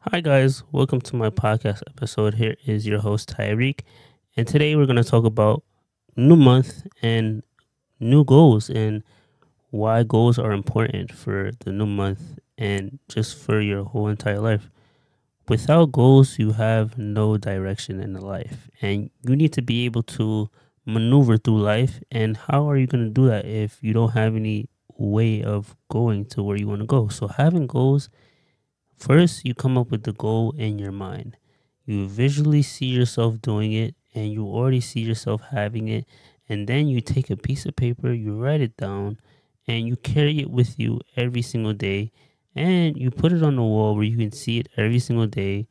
Hi, guys. Welcome to my podcast episode. Here is your host, Tyreek. And today we're going to talk about new month and new goals and why goals are important for the new month and just for your whole entire life. Without goals, you have no direction in life, and you need to be able to maneuver through life. And how are you going to do that if you don't have any way of going to where you want to go? So, having goals. First, you come up with the goal in your mind. You visually see yourself doing it and you already see yourself having it. And then you take a piece of paper, you write it down, and you carry it with you every single day. And you put it on the wall where you can see it every single day.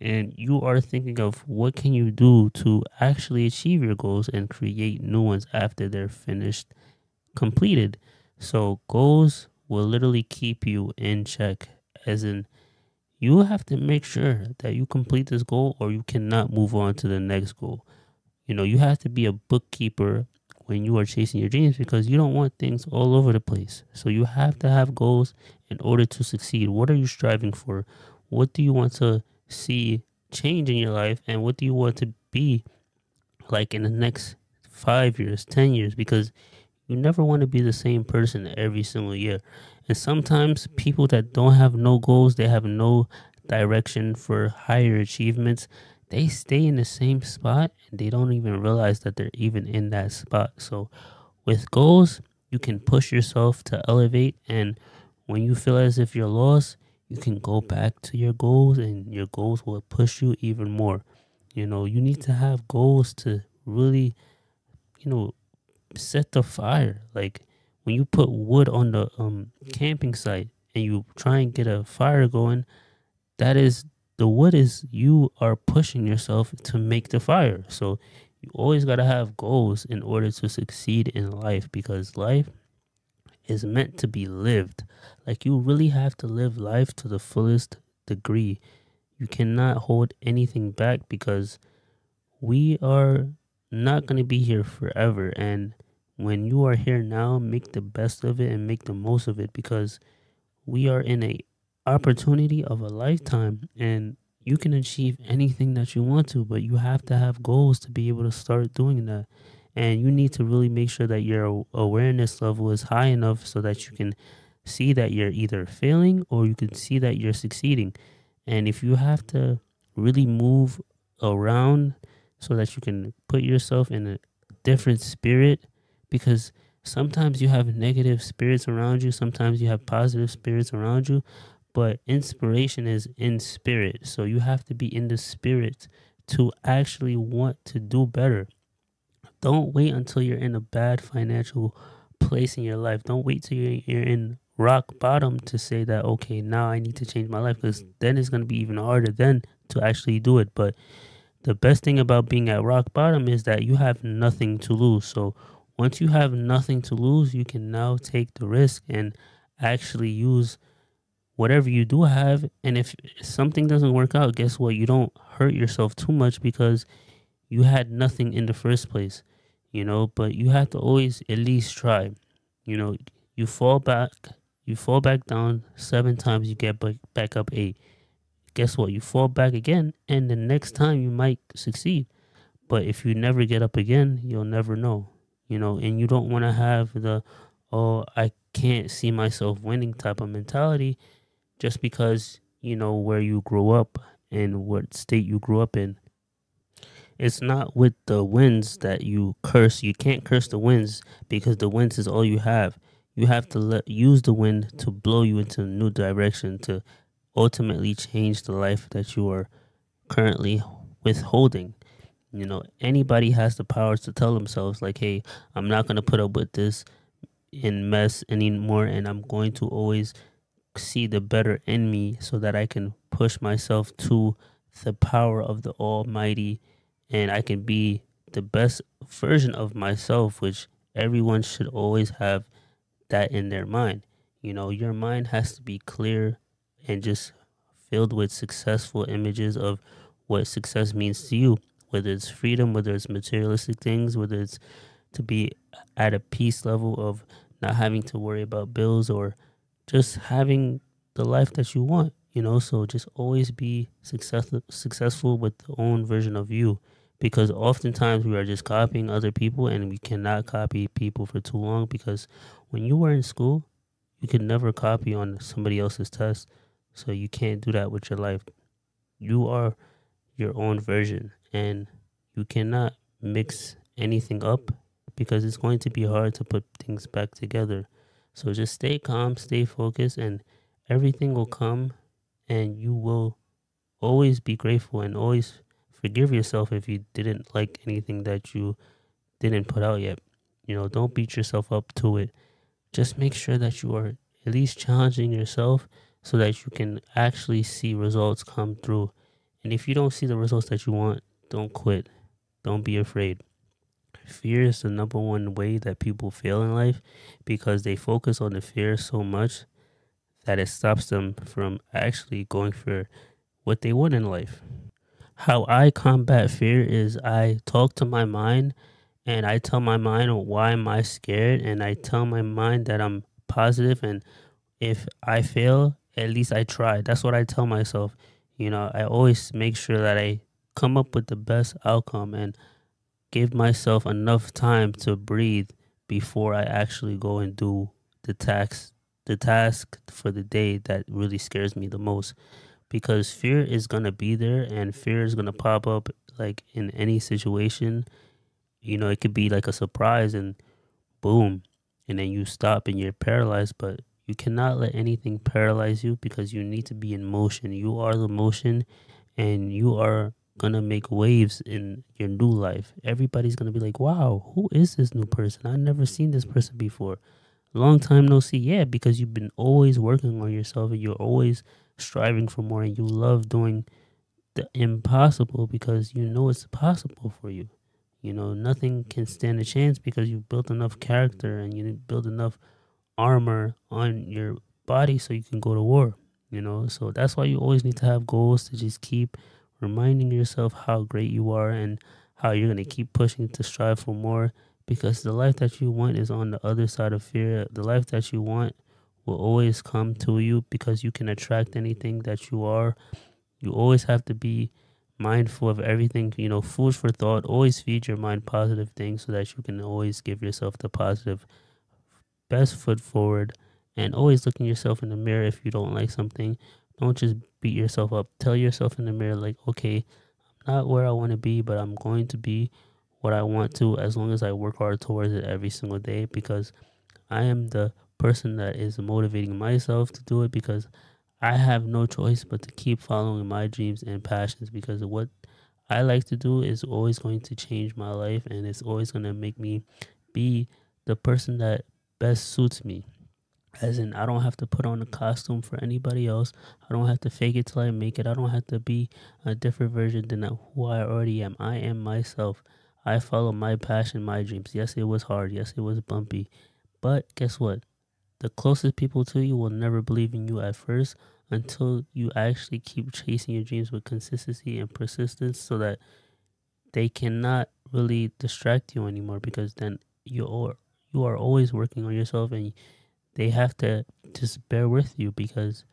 And you are thinking of what can you do to actually achieve your goals and create new ones after they're finished, completed. So goals will literally keep you in check, as in you have to make sure that you complete this goal or you cannot move on to the next goal. You have to be a bookkeeper when you are chasing your dreams because you don't want things all over the place. So you have to have goals in order to succeed. What are you striving for? What do you want to see change in your life? And what do you want to be like in the next 5 years, 10 years? Because you never want to be the same person every single year. And sometimes people that don't have no goals, they have no direction for higher achievements, they stay in the same spot and they don't even realize that they're even in that spot. So with goals, you can push yourself to elevate. And when you feel as if you're lost, you can go back to your goals and your goals will push you even more. You need to have goals to really, you know, set the fire. Like when you put wood on the camping site and you try and get a fire going, that is the wood is you are pushing yourself to make the fire. So you always got to have goals in order to succeed in life because life is meant to be lived. Like you really have to live life to the fullest degree. You cannot hold anything back because we are not going to be here forever. And when you are here now, make the best of it and make the most of it because we are in a opportunity of a lifetime and you can achieve anything that you want to, but you have to have goals to be able to start doing that. And you need to really make sure that your awareness level is high enough so that you can see that you're either failing or you can see that you're succeeding. And if you have to really move around so that you can put yourself in a different spirit, because sometimes you have negative spirits around you, sometimes you have positive spirits around you, but inspiration is in spirit. So you have to be in the spirit to actually want to do better. Don't wait until you're in a bad financial place in your life. Don't wait till you're in rock bottom to say that, okay, now I need to change my life, because then it's going to be even harder then to actually do it. But the best thing about being at rock bottom is that you have nothing to lose. So once you have nothing to lose, you can now take the risk and actually use whatever you do have. And if something doesn't work out, guess what? You don't hurt yourself too much because you had nothing in the first place, but you have to always at least try. You know, you fall back, you fall back down 7 times, you get back up 8. Guess what? You fall back again, and the next time you might succeed. But if you never get up again, you'll never know, and you don't want to have the, oh, I can't see myself winning type of mentality just because, where you grew up and what state you grew up in. It's not with the wins that you curse. You can't curse the wins because the wins is all you have. You have to use the wind to blow you into a new direction to ultimately change the life that you are currently withholding. Anybody has the powers to tell themselves, like, hey, I'm not going to put up with this in mess anymore, and I'm going to always see the better in me so that I can push myself to the power of the Almighty and I can be the best version of myself, which everyone should always have that in their mind. Your mind has to be clear and just filled with successful images of what success means to you, whether it's freedom, whether it's materialistic things, whether it's to be at a peace level of not having to worry about bills or just having the life that you want. So just always be successful with the own version of you, because oftentimes we are just copying other people, and we cannot copy people for too long, because when you were in school, you could never copy on somebody else's test. So you can't do that with your life. You are your own version, and you cannot mix anything up, because it's going to be hard to put things back together. So just stay calm, stay focused, and everything will come, and you will always be grateful, and always forgive yourself if you didn't like anything that you didn't put out yet. Don't beat yourself up to it. Just make sure that you are at least challenging yourself, so that you can actually see results come through. And if you don't see the results that you want, don't quit. Don't be afraid. Fear is the number one way that people fail in life, because they focus on the fear so much that it stops them from actually going for what they want in life. How I combat fear is I talk to my mind, and I tell my mind why am I scared, and I tell my mind that I'm positive, and if I fail, at least I tried. That's what I tell myself. I always make sure that I come up with the best outcome, and give myself enough time to breathe before I actually go and do the task for the day that really scares me the most. Because fear is gonna be there, and fear is gonna pop up like in any situation. It could be like a surprise, and boom, and then you stop and you're paralyzed. But you cannot let anything paralyze you, because you need to be in motion. You are the motion, and you are gonna make waves in your new life. Everybody's gonna be like, wow, who is this new person? I've never seen this person before. Long time no see. Yeah, because you've been always working on yourself, and you're always striving for more, and you love doing the impossible, because you know it's possible for you. Nothing can stand a chance, because you built enough character, and you built enough armor on your body so you can go to war. So that's why you always need to have goals, to just keep reminding yourself how great you are, and how you're going to keep pushing to strive for more, because the life that you want is on the other side of fear. The life that you want will always come to you, because you can attract anything that you are. You always have to be mindful of everything. Food for thought. Always feed your mind positive things, so that you can always give yourself the positive best foot forward, and always looking yourself in the mirror. If you don't like something, don't just beat yourself up. Tell yourself in the mirror, like, okay, I'm not where I want to be, but I'm going to be what I want to, as long as I work hard towards it every single day, because I am the person that is motivating myself to do it, because I have no choice but to keep following my dreams and passions, because what I like to do is always going to change my life, and it's always going to make me be the person that best suits me. As in, I don't have to put on a costume for anybody else. I don't have to fake it till I make it. I don't have to be a different version than who I already am. I am myself. I follow my passion, my dreams. Yes, it was hard. Yes, it was bumpy. But guess what? The closest people to you will never believe in you at first, until you actually keep chasing your dreams with consistency and persistence, so that they cannot really distract you anymore, because then you are always working on yourself, and they have to just bear with you, because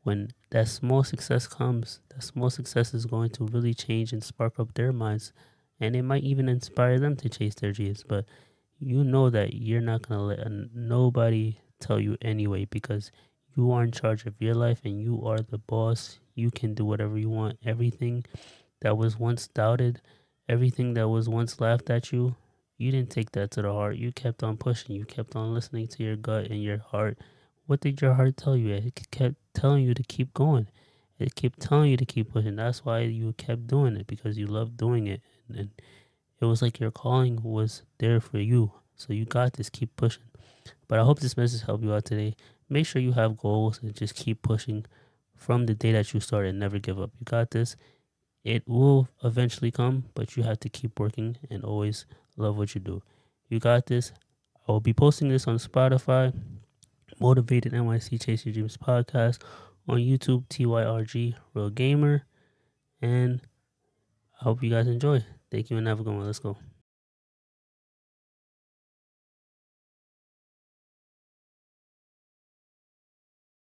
when that small success comes, that small success is going to really change and spark up their minds, and it might even inspire them to chase their dreams. But you know that you're not going to let nobody tell you anyway, because you are in charge of your life, and you are the boss. You can do whatever you want. Everything that was once doubted, everything that was once laughed at you, you didn't take that to the heart. You kept on pushing. You kept on listening to your gut and your heart. What did your heart tell you? It kept telling you to keep going. It kept telling you to keep pushing. That's why you kept doing it, because you loved doing it. And it was like your calling was there for you. So you got this. Keep pushing. But I hope this message helped you out today. Make sure you have goals, and just keep pushing from the day that you started. Never give up. You got this. It will eventually come, but you have to keep working, and always love what you do. You got this. I will be posting this on Spotify, Motivated NYC Chase Your Dreams podcast, on YouTube, TYRG Real Gamer, and I hope you guys enjoy. Thank you, and have a good one. Let's go.